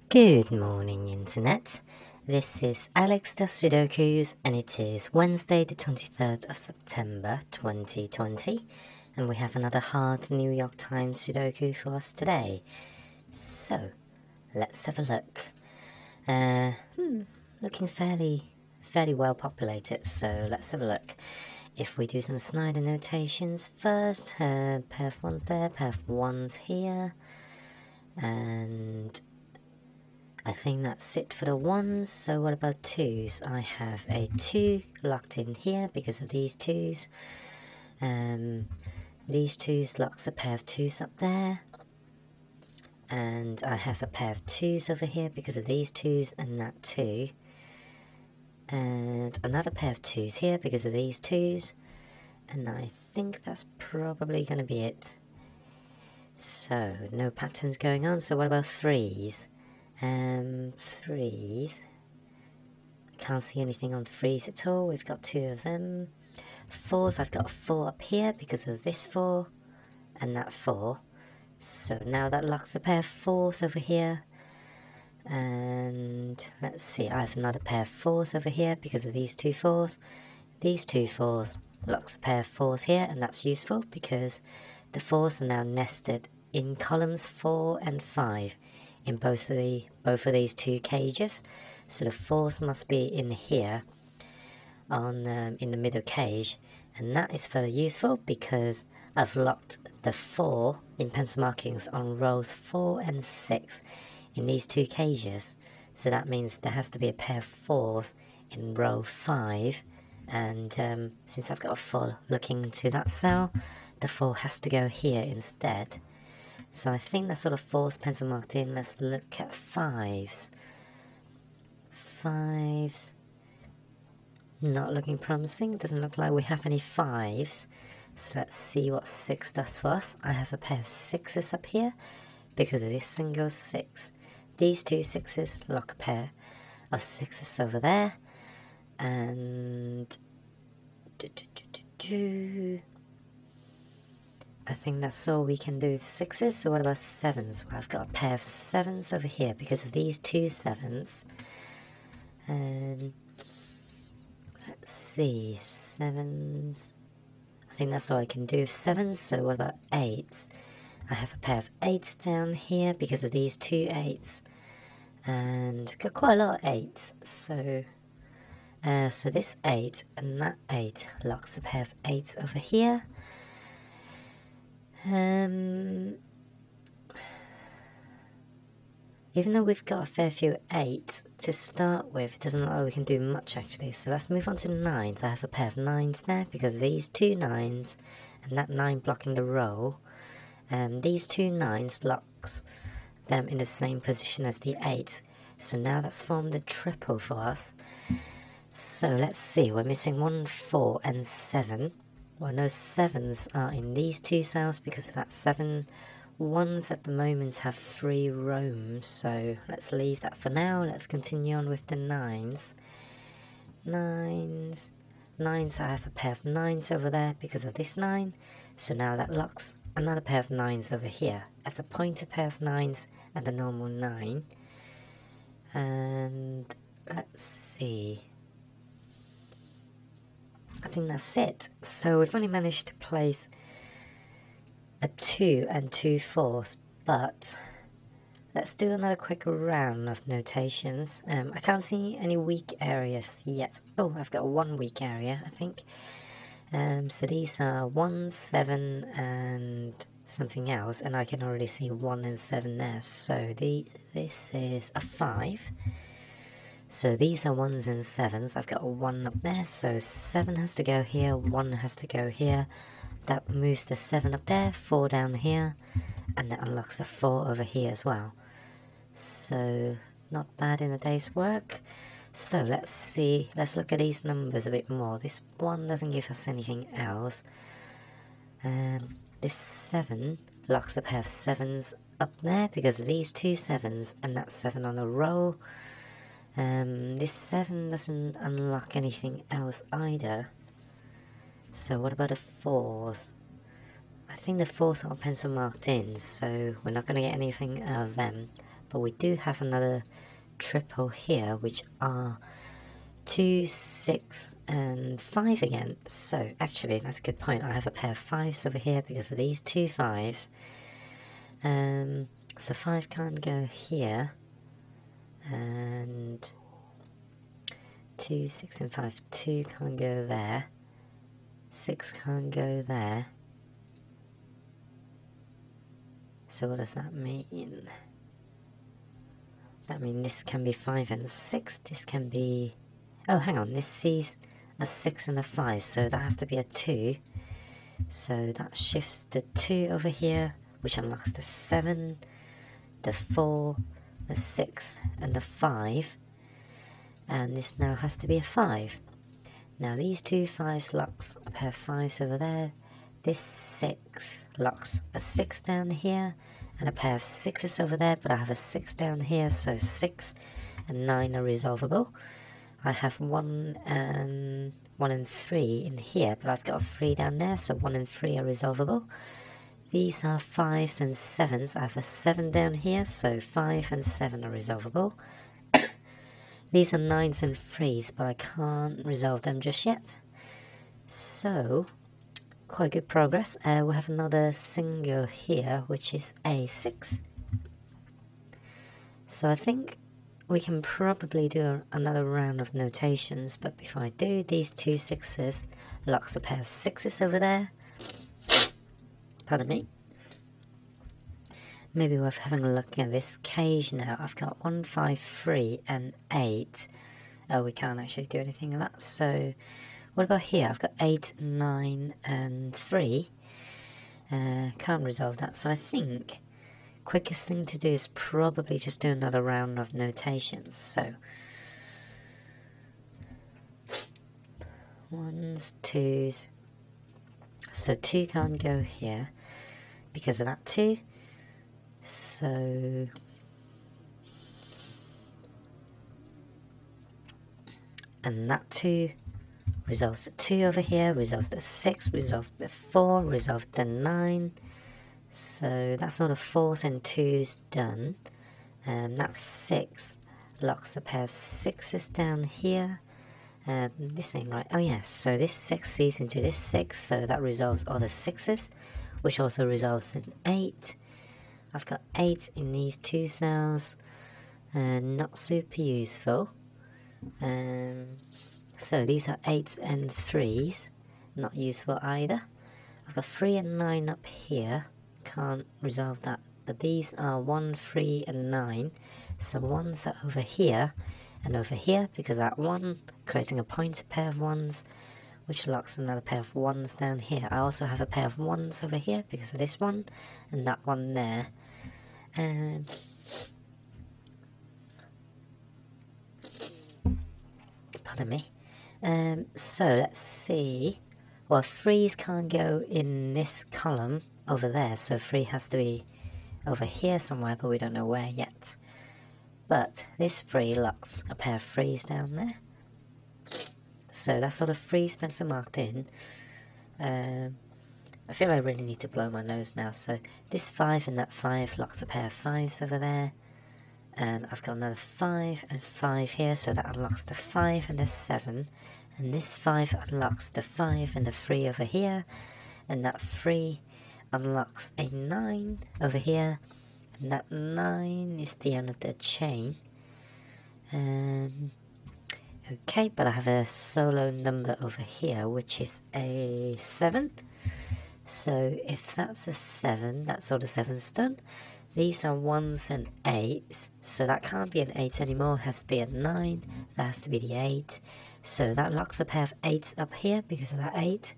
Good morning, Internet. This is Alex the Sudokus, and it is Wednesday, the 23rd of September 2020, and we have another hard New York Times Sudoku for us today. So, let's have a look. Looking fairly well populated, so let's have a look. If we do some Snyder notations first, pair of ones there, pair of ones here, and I think that's it for the ones. So what about twos? I have a 2 locked in here because of these twos. These twos locks a pair of twos up there. And I have a pair of twos over here because of these twos and that 2. And another pair of twos here because of these twos. And I think that's probably going to be it. So, no patterns going on. So what about threes? Threes. I can't see anything on threes at all. We've got 2 of them. Fours, I've got a 4 up here because of this 4 and that 4. So now that locks a pair of 4s over here. And let's see, I have another pair of 4s over here because of these 2 4s. These 2 4s locks a pair of 4s here, and that's useful because the 4s are now nested in columns 4 and 5 in both of these 2 cages. So the 4s must be in here on in the middle cage, and that is very useful because I've locked the 4 in pencil markings on rows 4 and 6 in these 2 cages. So that means there has to be a pair of 4s in row 5, and since I've got a 4 looking into that cell, the 4 has to go here instead. So I think that's sort of 4s pencil marked in. Let's look at 5s. 5s. Not looking promising. Doesn't look like we have any 5s. So let's see what 6 does for us. I have a pair of 6s up here because of this single 6. These 2 6s lock a pair of 6s over there. And I think that's all we can do with 6s. So what about 7s? Well, I've got a pair of 7s over here because of these 2 7s. And let's see, 7s. I think that's all I can do with 7s. So what about 8s? I have a pair of 8s down here because of these 2 8s. And got quite a lot of 8s. So this 8 and that 8 locks a pair of 8s over here. Even though we've got a fair few 8s to start with, it doesn't look like we can do much actually. So let's move on to 9s. I have a pair of 9s there because of these 2 9s and that 9 blocking the row. These 2 9s locks them in the same position as the 8s. So now that's formed a triple for us. So let's see, we're missing 1, 4 and 7. Well, no 7s are in these 2 cells because of that 7. 1s at the moment have 3 roams, so let's leave that for now. Let's continue on with the 9s. 9s, I have a pair of 9s over there because of this 9. So now that locks another pair of 9s over here as a pointer pair of 9s and a normal 9. And let's see. I think that's it. So we've only managed to place a 2 and 2 4s, but let's do another quick round of notations. I can't see any weak areas yet. Oh, I've got 1 weak area, I think. So these are 1, 7 and something else, and I can already see 1 and 7 there. So this is a 5. So these are 1s and 7s. I've got a 1 up there, so 7 has to go here, 1 has to go here. That moves the 7 up there, 4 down here, and that unlocks a 4 over here as well. So not bad in a day's work. So let's see, let's look at these numbers a bit more. This 1 doesn't give us anything else. This 7 locks a pair of 7s up there because of these 2 7s and that 7 on a row. This 7 doesn't unlock anything else either. So what about the 4s? I think the 4s are pencil marked in, so we're not going to get anything out of them. but we do have another triple here, which are 2, 6 and 5 again. So actually that's a good point. I have a pair of 5s over here because of these 2 5s. So 5 can't go here, and 2, 6 and 5, 2 can't go there, 6 can't go there. So what does that mean? That means this can be 5 and 6, this can be, oh hang on, this sees a 6 and a 5, so that has to be a 2. So that shifts the 2 over here, which unlocks the 7, the 4, the 6 and the 5, and this now has to be a 5. Now these 2 5s locks a pair of 5s over there, this 6 locks a 6 down here and a pair of 6s over there, but I have a 6 down here, so 6 and 9 are resolvable. I have 1 and 3 in here, but I've got a 3 down there, so 1 and 3 are resolvable. These are 5s and 7s. I have a 7 down here, so 5 and 7 are resolvable. These are 9s and 3s, but I can't resolve them just yet. So, quite good progress. We have another single here, which is a 6. So I think we can probably do another round of notations, but before I do, these 2 6s locks a pair of 6s over there. Pardon me. Maybe worth having a look at this cage now. I've got 1, 5, 3 and 8. Oh, we can't actually do anything of that. So what about here? I've got 8, 9 and 3. Can't resolve that. So I think quickest thing to do is probably just do another round of notations. So 1s, 2s. So 2 can't go here because of that 2. So and that 2 resolves the 2 over here, resolves the 6, resolves the 4, resolves the 9. So that's all the 4s and 2s done. That 6 locks a pair of 6s down here. This ain't right. Oh yes, so this 6 sees into this 6, so that resolves all the 6s, which also resolves an 8. I've got 8 in these 2 cells, not super useful. So these are 8s and 3s, not useful either. I've got 3 and 9 up here, can't resolve that. But these are 1, 3 and 9, so 1s are over here and over here because that 1, creating a pointed pair of 1s, which locks another pair of 1s down here. I also have a pair of 1s over here because of this one and that one there. Pardon me. So let's see. Well, 3s can't go in this column over there, so 3 has to be over here somewhere, but we don't know where yet. But this 3 locks a pair of 3s down there. So that's all the 3 Spencer marked in. I feel I really need to blow my nose now, so this 5 and that 5 locks a pair of 5s over there. And I've got another 5 and 5 here, so that unlocks the 5 and the 7. And this 5 unlocks the 5 and the 3 over here. And that 3 unlocks a 9 over here. And that 9 is the end of the chain. Okay, but I have a solo number over here, which is a 7. So if that's a 7, that's all the 7's done. These are 1s and 8s, so that can't be an 8 anymore, it has to be a 9, that has to be the 8. So that locks a pair of 8s up here because of that 8.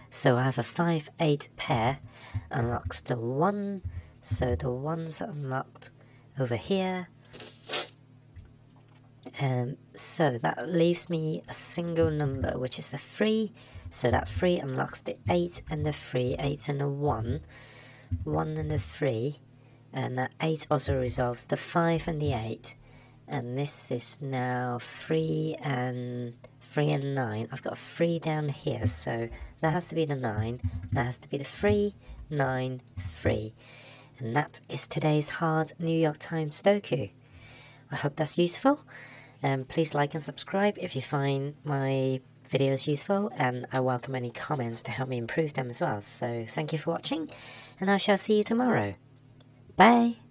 So I have a 5, 8 pair, unlocks the 1, so the 1's unlocked over here. So that leaves me a single number, which is a 3. So that 3 unlocks the 8 and the 3, 8 and the 1, 1 and the 3, and that 8 also resolves the 5 and the 8. And this is now 3 and 9. I've got a 3 down here, so that has to be the 9, that has to be the 3, 9, 3. And that is today's hard New York Times Sudoku. I hope that's useful. Please like and subscribe if you find my videos useful, and I welcome any comments to help me improve them as well. So thank you for watching, and I shall see you tomorrow. Bye!